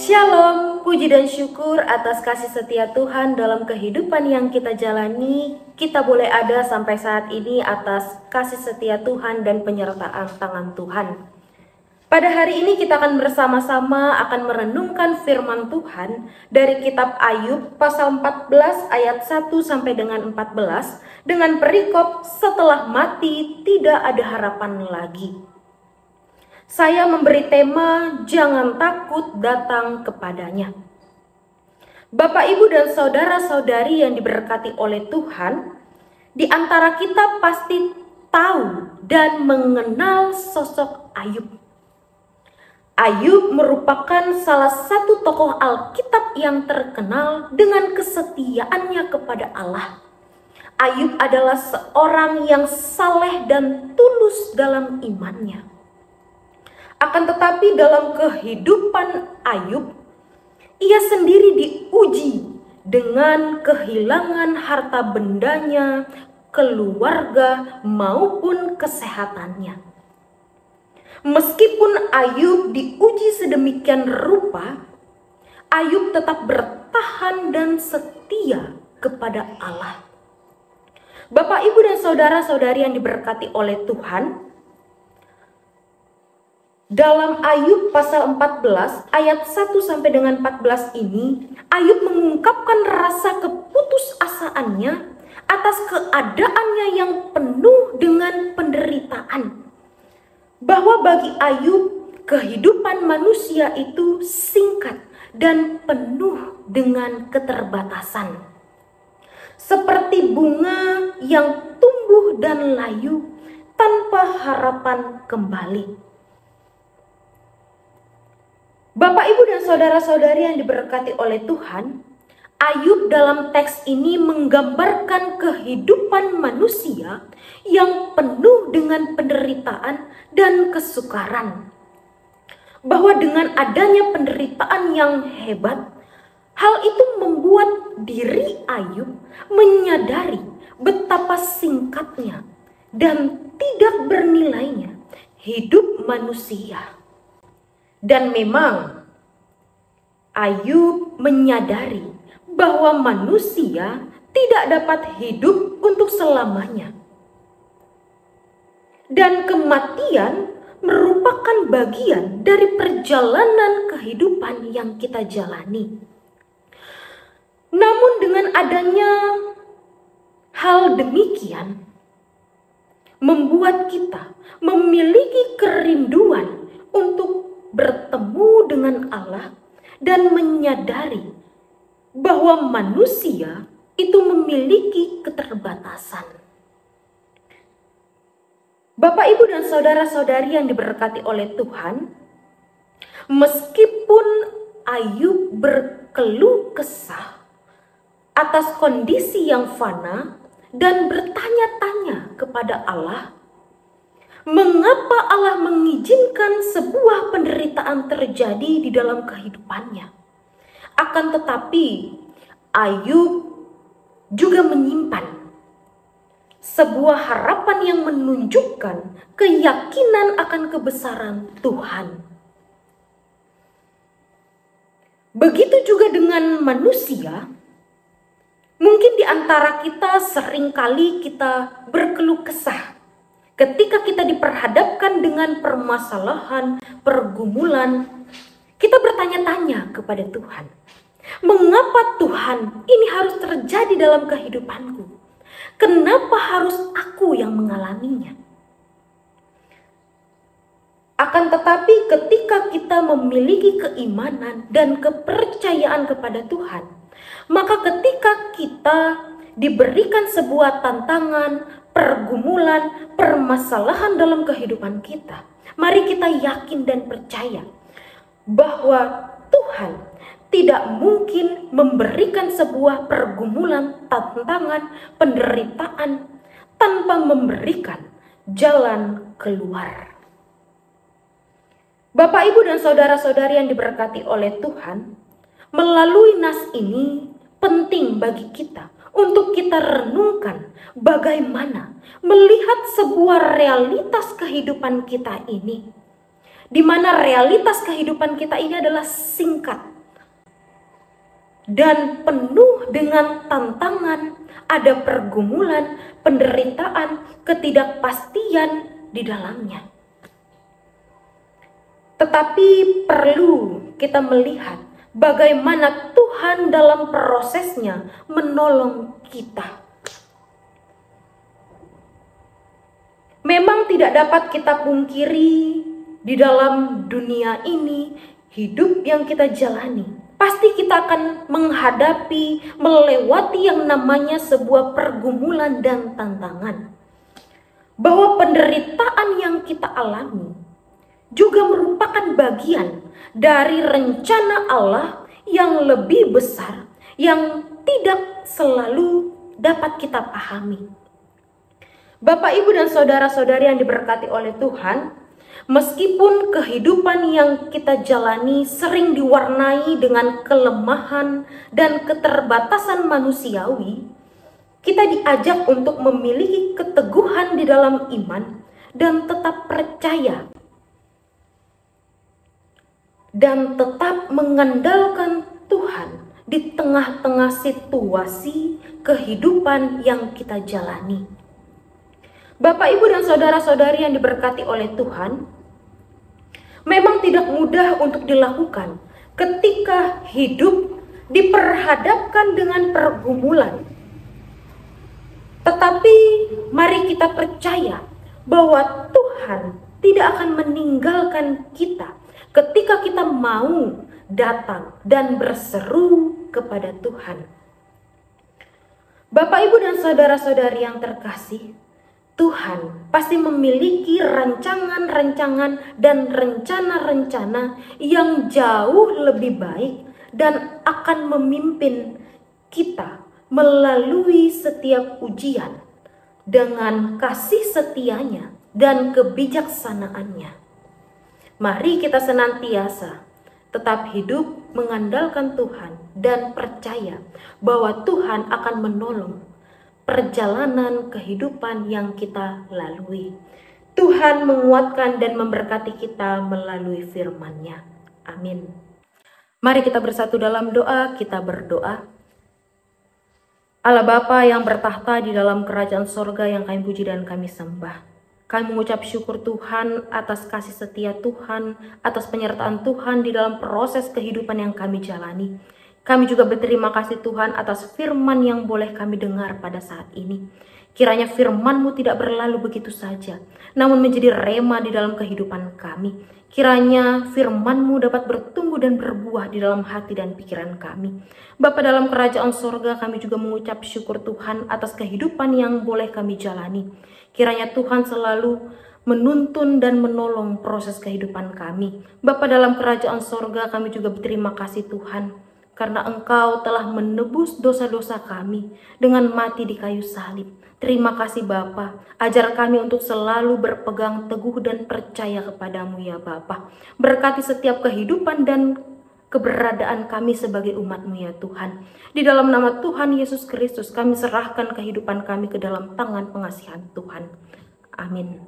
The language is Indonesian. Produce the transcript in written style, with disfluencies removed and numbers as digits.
Shalom, puji dan syukur atas kasih setia Tuhan dalam kehidupan yang kita jalani. Kita boleh ada sampai saat ini atas kasih setia Tuhan dan penyertaan tangan Tuhan. Pada hari ini kita akan bersama-sama akan merenungkan firman Tuhan dari kitab Ayub pasal 14 ayat 1 sampai dengan 14 dengan perikop setelah mati tidak ada harapan lagi. Saya memberi tema jangan takut datang kepadanya. Bapak, Ibu, dan saudara-saudari yang diberkati oleh Tuhan, di antara kita pasti tahu dan mengenal sosok Ayub. Ayub merupakan salah satu tokoh Alkitab yang terkenal dengan kesetiaannya kepada Allah. Ayub adalah seorang yang saleh dan tulus dalam imannya. Akan tetapi dalam kehidupan Ayub, ia sendiri diuji dengan kehilangan harta bendanya, keluarga maupun kesehatannya. Meskipun Ayub diuji sedemikian rupa, Ayub tetap bertahan dan setia kepada Allah. Bapak, Ibu, dan saudara-saudari yang diberkati oleh Tuhan, dalam Ayub pasal 14 ayat 1 sampai dengan 14 ini, Ayub mengungkapkan rasa keputusasaannya atas keadaannya yang penuh dengan penderitaan. Bahwa bagi Ayub, kehidupan manusia itu singkat dan penuh dengan keterbatasan. Seperti bunga yang tumbuh dan layu tanpa harapan kembali. Bapak, Ibu, dan saudara-saudari yang diberkati oleh Tuhan, Ayub dalam teks ini menggambarkan kehidupan manusia yang penuh dengan penderitaan dan kesukaran. Bahwa dengan adanya penderitaan yang hebat, hal itu membuat diri Ayub menyadari betapa singkatnya dan tidak bernilainya hidup manusia. Dan memang Ayub menyadari bahwa manusia tidak dapat hidup untuk selamanya. Dan kematian merupakan bagian dari perjalanan kehidupan yang kita jalani. Namun dengan adanya hal demikian, membuat kita memiliki kerinduan untuk bertemu dengan Allah dan menyadari bahwa manusia itu memiliki keterbatasan. Bapak, Ibu, dan saudara-saudari yang diberkati oleh Tuhan, meskipun Ayub berkeluh kesah atas kondisi yang fana dan bertanya-tanya kepada Allah, mengapa Allah mengizinkan sebuah penderitaan terjadi di dalam kehidupannya? Akan tetapi, Ayub juga menyimpan sebuah harapan yang menunjukkan keyakinan akan kebesaran Tuhan. Begitu juga dengan manusia. Mungkin di antara kita seringkali kita berkeluh kesah ketika kita diperhadapkan dengan permasalahan, pergumulan, kita bertanya-tanya kepada Tuhan. Mengapa Tuhan ini harus terjadi dalam kehidupanku? Kenapa harus aku yang mengalaminya? Akan tetapi ketika kita memiliki keimanan dan kepercayaan kepada Tuhan, maka ketika kita diberikan sebuah tantangan, pergumulan, permasalahan dalam kehidupan kita, mari kita yakin dan percaya bahwa Tuhan tidak mungkin memberikan sebuah pergumulan, tantangan, penderitaan tanpa memberikan jalan keluar. Bapak, Ibu, dan saudara-saudari yang diberkati oleh Tuhan, melalui nas ini penting bagi kita untuk kita renungkan bagaimana melihat sebuah realitas kehidupan kita ini. Di mana realitas kehidupan kita ini adalah singkat dan penuh dengan tantangan, ada pergumulan, penderitaan, ketidakpastian di dalamnya. Tetapi perlu kita melihat bagaimana Tuhan dalam prosesnya menolong kita. Memang tidak dapat kita pungkiri di dalam dunia ini, hidup yang kita jalani, pasti kita akan menghadapi, melewati yang namanya sebuah pergumulan dan tantangan. Bahwa penderitaan yang kita alami juga merupakan bagian dari rencana Allah yang lebih besar, yang tidak selalu dapat kita pahami. Bapak, Ibu, dan saudara-saudari yang diberkati oleh Tuhan, meskipun kehidupan yang kita jalani sering diwarnai dengan kelemahan dan keterbatasan manusiawi, kita diajak untuk memiliki keteguhan di dalam iman dan tetap percaya dan tetap mengandalkan Tuhan di tengah-tengah situasi kehidupan yang kita jalani. Bapak, Ibu, dan saudara-saudari yang diberkati oleh Tuhan, memang tidak mudah untuk dilakukan ketika hidup diperhadapkan dengan pergumulan. Tetapi mari kita percaya bahwa Tuhan tidak akan meninggalkan kita ketika kita mau datang dan berseru kepada Tuhan. Bapak, Ibu, dan saudara-saudari yang terkasih, Tuhan pasti memiliki rancangan-rancangan dan rencana-rencana yang jauh lebih baik dan akan memimpin kita melalui setiap ujian dengan kasih setianya dan kebijaksanaannya. Mari kita senantiasa tetap hidup mengandalkan Tuhan dan percaya bahwa Tuhan akan menolong perjalanan kehidupan yang kita lalui. Tuhan menguatkan dan memberkati kita melalui firman-Nya. Amin. Mari kita bersatu dalam doa, kita berdoa. Allah Bapa yang bertahta di dalam kerajaan sorga yang kami puji dan kami sembah. Kami mengucap syukur Tuhan atas kasih setia Tuhan, atas penyertaan Tuhan di dalam proses kehidupan yang kami jalani. Kami juga berterima kasih Tuhan atas firman yang boleh kami dengar pada saat ini. Kiranya firman-Mu tidak berlalu begitu saja, namun menjadi rema di dalam kehidupan kami. Kiranya firman-Mu dapat bertumbuh dan berbuah di dalam hati dan pikiran kami. Bapa dalam kerajaan sorga, kami juga mengucap syukur Tuhan atas kehidupan yang boleh kami jalani. Kiranya Tuhan selalu menuntun dan menolong proses kehidupan kami. Bapa dalam kerajaan sorga, kami juga berterima kasih Tuhan, karena Engkau telah menebus dosa-dosa kami dengan mati di kayu salib. Terima kasih Bapa, ajar kami untuk selalu berpegang teguh dan percaya kepadamu ya Bapa. Berkati setiap kehidupan dan keberadaan kami sebagai umat-Mu ya Tuhan. Di dalam nama Tuhan Yesus Kristus kami serahkan kehidupan kami ke dalam tangan pengasihan Tuhan. Amin.